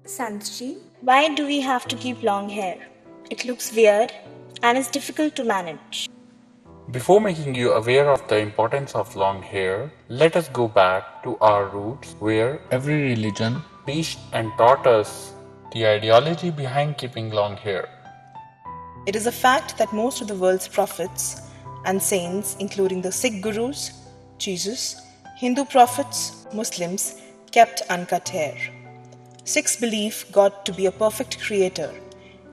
Sanchi, why do we have to keep long hair? It looks weird and is difficult to manage. Before making you aware of the importance of long hair, let us go back to our roots where every religion preached and taught us the ideology behind keeping long hair. It is a fact that most of the world's prophets and saints, including the Sikh gurus, Jesus, Hindu prophets, Muslims, kept uncut hair. Sikhs believe God to be a perfect creator.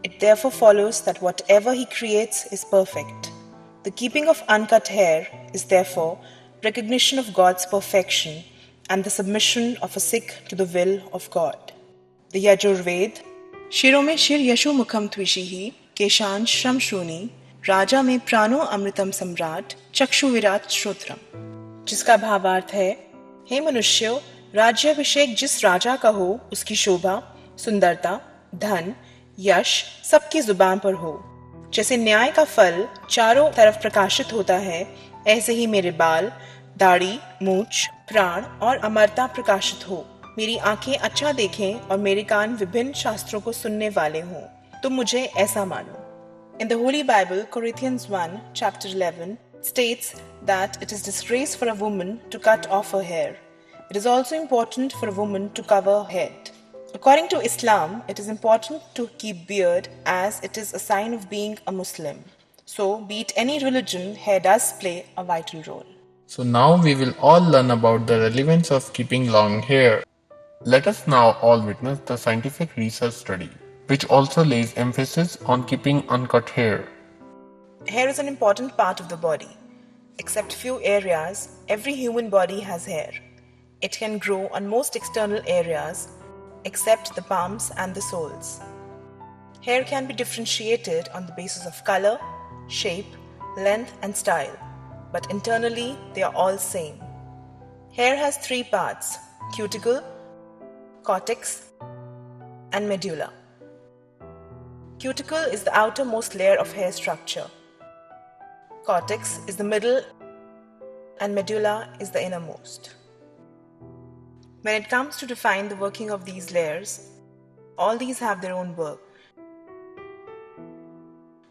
It therefore follows that whatever he creates is perfect. The keeping of uncut hair is therefore recognition of God's perfection and the submission of a Sikh to the will of God. The Yajurved, शिरों में शिर यशो मुखम त्विषिहि केशान श्रम शूनि राजा में प्राणो अमृतम सम्राट चक्षु विराट श्रोत्रम, जिसका भावार्थ है, हे मनुष्यों, राज्याभिषेक जिस राजा का हो उसकी शोभा, सुंदरता, धन, यश सबकी जुबान पर हो। जैसे न्याय का फल चारों तरफ प्रकाशित होता है, ऐसे ही मेरे बाल, दाढ़ी, मूछ, प्राण और अमरता प्रकाशित हो। मेरी आंखें अच्छा देखें और मेरे कान विभिन्न शास्त्रों को सुनने वाले हों। तुम मुझे ऐसा मानो। In the Holy Bible, Corinthians 1, chapter 11, states that it is disgrace for a woman to cut off her hair. It is also important for a woman to cover her head. According to Islam, it is important to keep beard as it is a sign of being a Muslim. So, be it any religion, hair does play a vital role. So now we will all learn about the relevance of keeping long hair. Let us now all witness the scientific research study, which also lays emphasis on keeping uncut hair. Hair is an important part of the body. Except few areas, every human body has hair. It can grow on most external areas, except the palms and the soles. Hair can be differentiated on the basis of color, shape, length and style, but internally they are all same. Hair has three parts: cuticle, cortex, and medulla. Cuticle is the outermost layer of hair structure. Cortex is the middle and medulla is the innermost. When it comes to define the working of these layers, all these have their own work.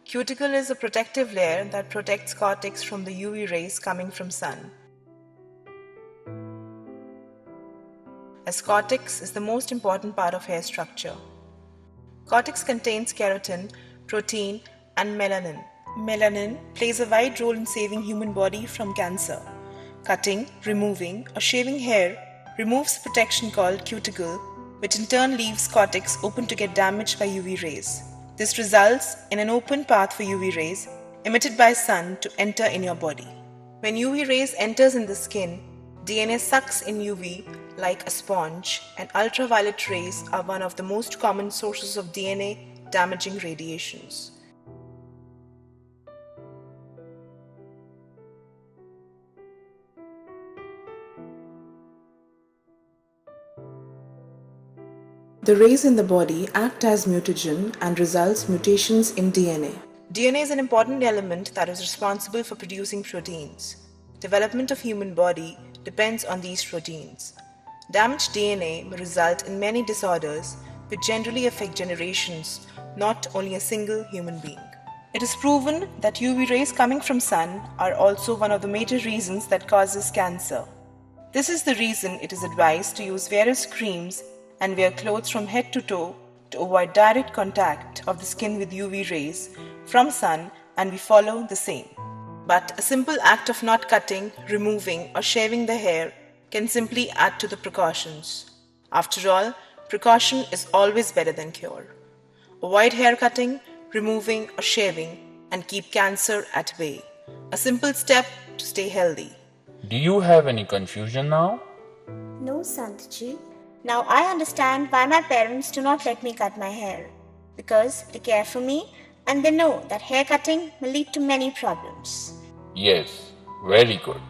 Cuticle is a protective layer that protects cortex from the UV rays coming from sun. As cortex is the most important part of hair structure. Cortex contains keratin, protein, and melanin. Melanin plays a wide role in saving human body from cancer. Cutting, removing, or shaving hair removes protection called cuticle, which in turn leaves cortex open to get damaged by UV rays. This results in an open path for UV rays emitted by sun to enter in your body. When UV rays enters in the skin, DNA sucks in UV like a sponge, and ultraviolet rays are one of the most common sources of DNA damaging radiations. The rays in the body act as mutagen and results mutations in DNA. DNA is an important element that is responsible for producing proteins. Development of human body depends on these proteins. Damaged DNA may result in many disorders which generally affect generations, not only a single human being. It is proven that UV rays coming from sun are also one of the major reasons that causes cancer. This is the reason it is advised to use various creams and wear clothes from head to toe to avoid direct contact of the skin with UV rays from sun, and we follow the same. But a simple act of not cutting, removing or shaving the hair can simply add to the precautions. After all, precaution is always better than cure. Avoid hair cutting, removing or shaving and keep cancer at bay. A simple step to stay healthy. Do you have any confusion now? No, Santji. Now I understand why my parents do not let me cut my hair. Because they care for me and they know that hair cutting will lead to many problems. Yes, very good.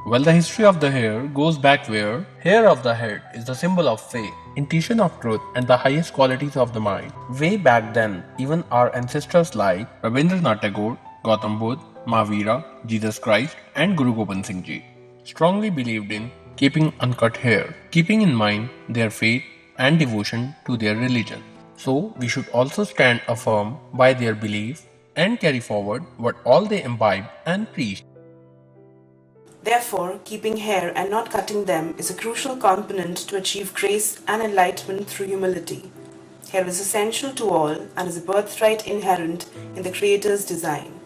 Well, the history of the hair goes back where hair of the head is the symbol of faith, intuition of truth, and the highest qualities of the mind. Way back then, even our ancestors like Rabindranath Tagore, Gautam Buddha, Mahavira, Jesus Christ, and Guru Gobind Singh Ji strongly believed in keeping uncut hair, keeping in mind their faith and devotion to their religion. So we should also stand firm by their belief and carry forward what all they imbibe and preach. Therefore, keeping hair and not cutting them is a crucial component to achieve grace and enlightenment through humility. Hair is essential to all and is a birthright inherent in the Creator's design.